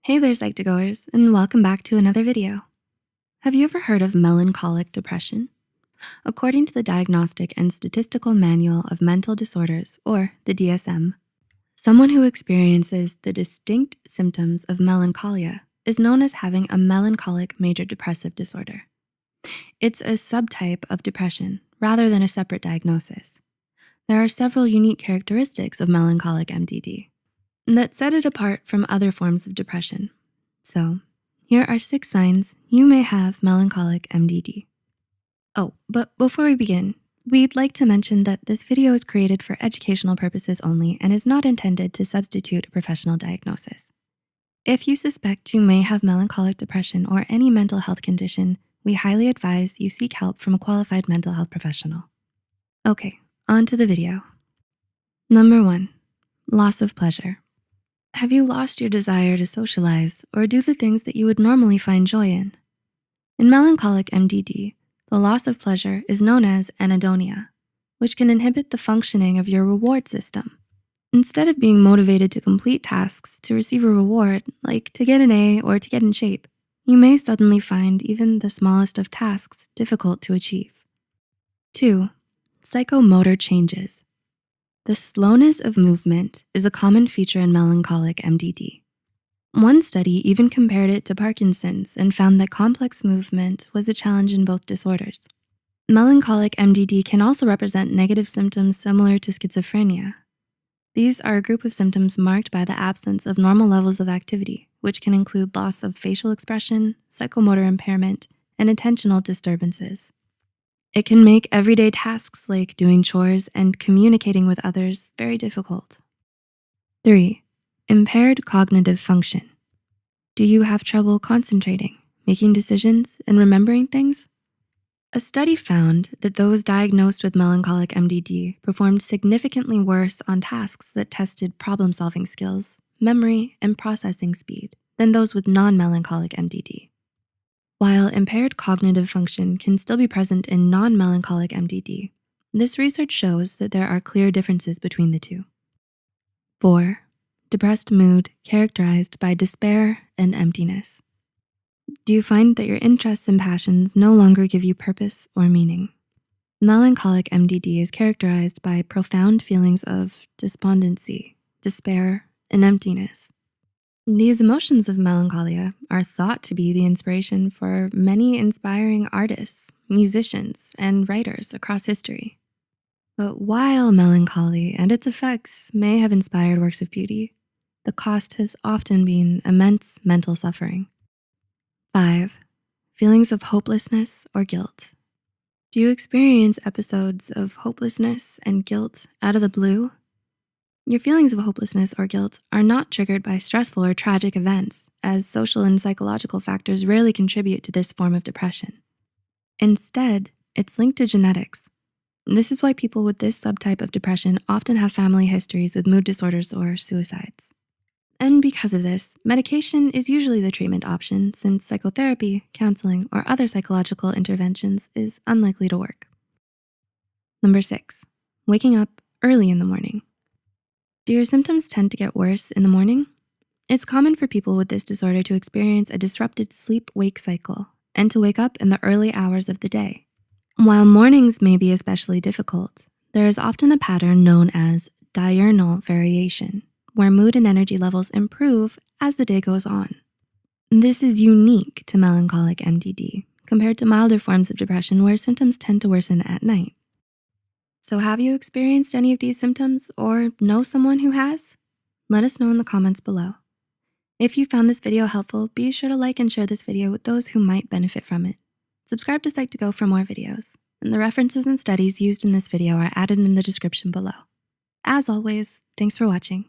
Hey there, Psych2Goers, and welcome back to another video. Have you ever heard of melancholic depression? According to the Diagnostic and Statistical Manual of Mental Disorders, or the DSM, someone who experiences the distinct symptoms of melancholia is known as having a melancholic major depressive disorder. It's a subtype of depression rather than a separate diagnosis. There are several unique characteristics of melancholic MDD that set it apart from other forms of depression. So, here are 6 signs you may have melancholic MDD. Oh, but before we begin, we'd like to mention that this video is created for educational purposes only and is not intended to substitute a professional diagnosis. If you suspect you may have melancholic depression or any mental health condition, we highly advise you seek help from a qualified mental health professional. Okay, on to the video. Number 1, loss of pleasure. Have you lost your desire to socialize or do the things that you would normally find joy in? In melancholic MDD, the loss of pleasure is known as anhedonia, which can inhibit the functioning of your reward system. Instead of being motivated to complete tasks to receive a reward, like to get an A or to get in shape, you may suddenly find even the smallest of tasks difficult to achieve. 2, psychomotor changes. The slowness of movement is a common feature in melancholic MDD. One study even compared it to Parkinson's and found that complex movement was a challenge in both disorders. Melancholic MDD can also represent negative symptoms similar to schizophrenia. These are a group of symptoms marked by the absence of normal levels of activity, which can include loss of facial expression, psychomotor impairment, and attentional disturbances. It can make everyday tasks like doing chores and communicating with others very difficult. 3, impaired cognitive function. Do you have trouble concentrating, making decisions, and remembering things? A study found that those diagnosed with melancholic MDD performed significantly worse on tasks that tested problem-solving skills, memory, and processing speed than those with non-melancholic MDD. While impaired cognitive function can still be present in non-melancholic MDD, this research shows that there are clear differences between the two. 4, depressed mood characterized by despair and emptiness. Do you find that your interests and passions no longer give you purpose or meaning? Melancholic MDD is characterized by profound feelings of despondency, despair, and emptiness. These emotions of melancholia are thought to be the inspiration for many inspiring artists, musicians, and writers across history. But while melancholy and its effects may have inspired works of beauty, the cost has often been immense mental suffering. 5, feelings of hopelessness or guilt. Do you experience episodes of hopelessness and guilt out of the blue? Your feelings of hopelessness or guilt are not triggered by stressful or tragic events, as social and psychological factors rarely contribute to this form of depression. Instead, it's linked to genetics. This is why people with this subtype of depression often have family histories with mood disorders or suicides. And because of this, medication is usually the treatment option since psychotherapy, counseling, or other psychological interventions is unlikely to work. Number 6, waking up early in the morning. Do your symptoms tend to get worse in the morning? It's common for people with this disorder to experience a disrupted sleep-wake cycle and to wake up in the early hours of the day. While mornings may be especially difficult, there is often a pattern known as diurnal variation, where mood and energy levels improve as the day goes on. This is unique to melancholic MDD compared to milder forms of depression where symptoms tend to worsen at night. So have you experienced any of these symptoms or know someone who has? Let us know in the comments below. If you found this video helpful, be sure to like and share this video with those who might benefit from it. Subscribe to Psych2Go for more videos, and the references and studies used in this video are added in the description below. As always, thanks for watching.